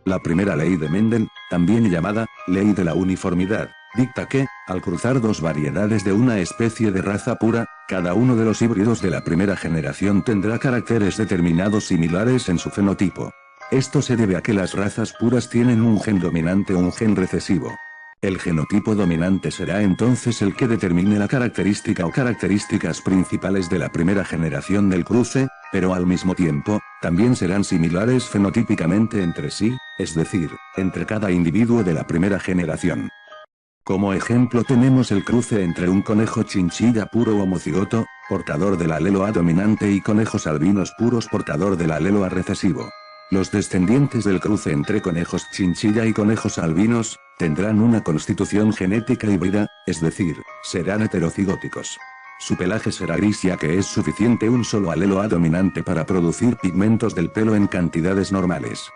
La primera ley de Mendel, también llamada ley de la uniformidad, dicta que, al cruzar dos variedades de una especie de raza pura, cada uno de los híbridos de la primera generación tendrá caracteres determinados similares en su fenotipo. Esto se debe a que las razas puras tienen un gen dominante o un gen recesivo. El genotipo dominante será entonces el que determine la característica o características principales de la primera generación del cruce, pero al mismo tiempo, también serán similares fenotípicamente entre sí, es decir, entre cada individuo de la primera generación. Como ejemplo tenemos el cruce entre un conejo chinchilla puro homocigoto, portador del alelo A dominante y conejos albinos puros portador del alelo A recesivo. Los descendientes del cruce entre conejos chinchilla y conejos albinos, tendrán una constitución genética híbrida, es decir, serán heterocigóticos. Su pelaje será gris ya que es suficiente un solo alelo A dominante para producir pigmentos del pelo en cantidades normales.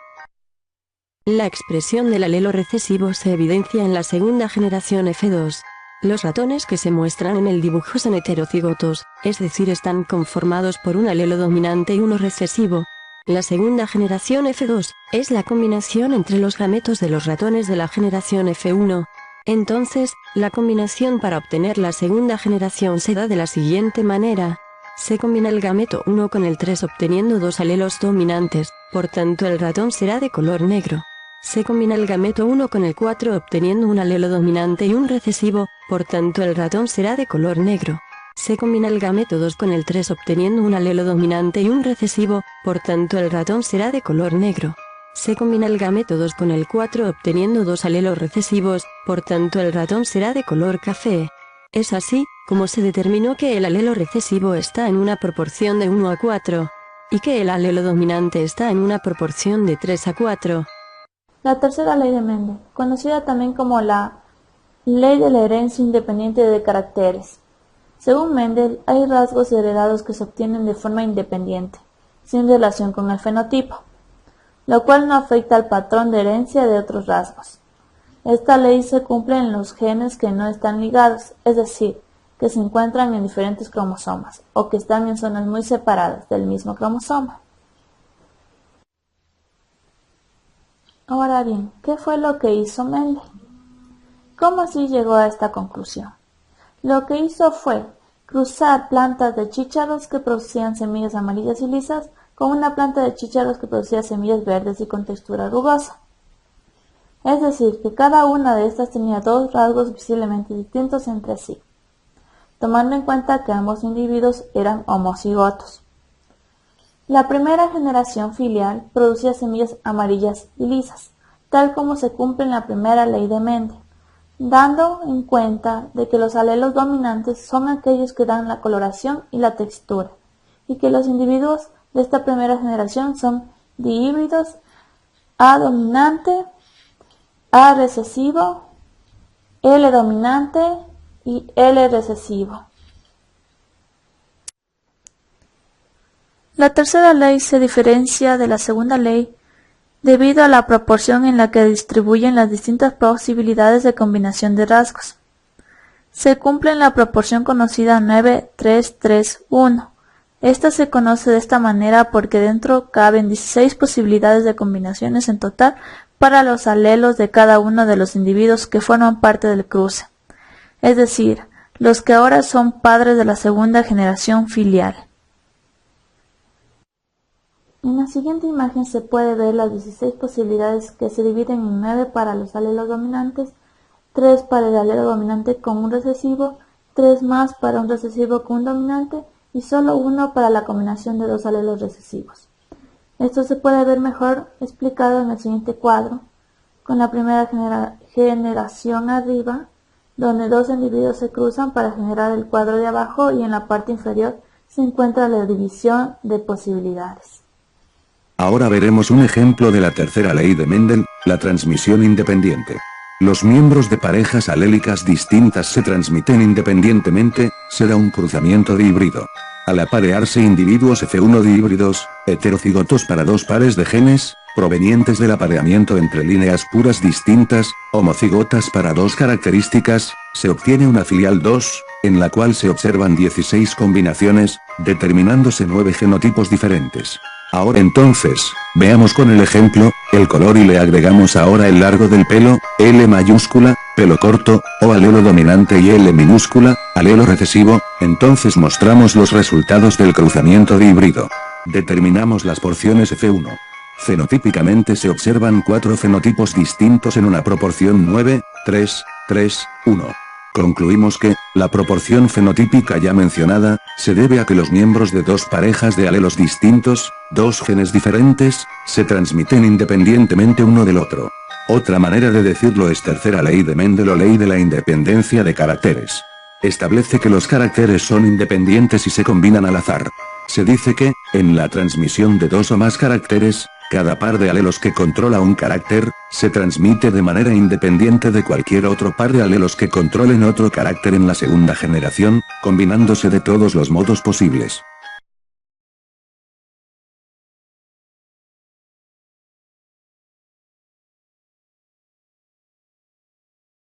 La expresión del alelo recesivo se evidencia en la segunda generación F2. Los ratones que se muestran en el dibujo son heterocigotos, es decir, están conformados por un alelo dominante y uno recesivo. La segunda generación F2 es la combinación entre los gametos de los ratones de la generación F1. Entonces, la combinación para obtener la segunda generación se da de la siguiente manera. Se combina el gameto 1 con el 3 obteniendo dos alelos dominantes, por tanto el ratón será de color negro. Se combina el gameto 1 con el 4 obteniendo un alelo dominante y un recesivo, por tanto el ratón será de color negro. Se combina el gameto 2 con el 3 obteniendo un alelo dominante y un recesivo, por tanto el ratón será de color negro. Se combina el gameto 2 con el 4 obteniendo dos alelos recesivos, por tanto el ratón será de color café. Es así, como se determinó que el alelo recesivo está en una proporción de 1 a 4, y que el alelo dominante está en una proporción de 3 a 4. La tercera ley de Mendel, conocida también como la ley de la herencia independiente de caracteres. Según Mendel, hay rasgos heredados que se obtienen de forma independiente, sin relación con el fenotipo, lo cual no afecta al patrón de herencia de otros rasgos. Esta ley se cumple en los genes que no están ligados, es decir, que se encuentran en diferentes cromosomas, o que están en zonas muy separadas del mismo cromosoma. Ahora bien, ¿qué fue lo que hizo Mendel? ¿Cómo así llegó a esta conclusión? Lo que hizo fue cruzar plantas de chícharos que producían semillas amarillas y lisas con una planta de chícharos que producía semillas verdes y con textura rugosa. Es decir, que cada una de estas tenía dos rasgos visiblemente distintos entre sí, tomando en cuenta que ambos individuos eran homocigotos. La primera generación filial producía semillas amarillas y lisas, tal como se cumple en la primera ley de Mendel, dando en cuenta de que los alelos dominantes son aquellos que dan la coloración y la textura, y que los individuos de esta primera generación son dihíbridos A dominante, A recesivo, L dominante y L recesivo. La tercera ley se diferencia de la segunda ley debido a la proporción en la que distribuyen las distintas posibilidades de combinación de rasgos. Se cumple en la proporción conocida 9-3-3-1. Esta se conoce de esta manera porque dentro caben 16 posibilidades de combinaciones en total para los alelos de cada uno de los individuos que forman parte del cruce, es decir, los que ahora son padres de la segunda generación filial. En la siguiente imagen se puede ver las 16 posibilidades que se dividen en 9 para los alelos dominantes, 3 para el alelo dominante con un recesivo, 3 más para un recesivo con un dominante y solo 1 para la combinación de dos alelos recesivos. Esto se puede ver mejor explicado en el siguiente cuadro, con la primera generación arriba, donde dos individuos se cruzan para generar el cuadro de abajo y en la parte inferior se encuentra la división de posibilidades. Ahora veremos un ejemplo de la tercera ley de Mendel, la transmisión independiente. Los miembros de parejas alélicas distintas se transmiten independientemente, se da un cruzamiento dihíbrido. Al aparearse individuos F1 dihíbridos, heterocigotos para dos pares de genes, provenientes del apareamiento entre líneas puras distintas, homocigotas para dos características, se obtiene una filial 2, en la cual se observan 16 combinaciones, determinándose 9 genotipos diferentes. Ahora entonces, veamos con el ejemplo, el color y le agregamos ahora el largo del pelo, L mayúscula, pelo corto, o alelo dominante y L minúscula, alelo recesivo, entonces mostramos los resultados del cruzamiento de híbrido. Determinamos las porciones F1. Fenotípicamente se observan 4 fenotipos distintos en una proporción 9, 3, 3, 1. Concluimos que, la proporción fenotípica ya mencionada, se debe a que los miembros de dos parejas de alelos distintos, dos genes diferentes, se transmiten independientemente uno del otro. Otra manera de decirlo es tercera ley de Mendel o ley de la independencia de caracteres. Establece que los caracteres son independientes y se combinan al azar. Se dice que, en la transmisión de dos o más caracteres, cada par de alelos que controla un carácter, se transmite de manera independiente de cualquier otro par de alelos que controlen otro carácter en la segunda generación, combinándose de todos los modos posibles.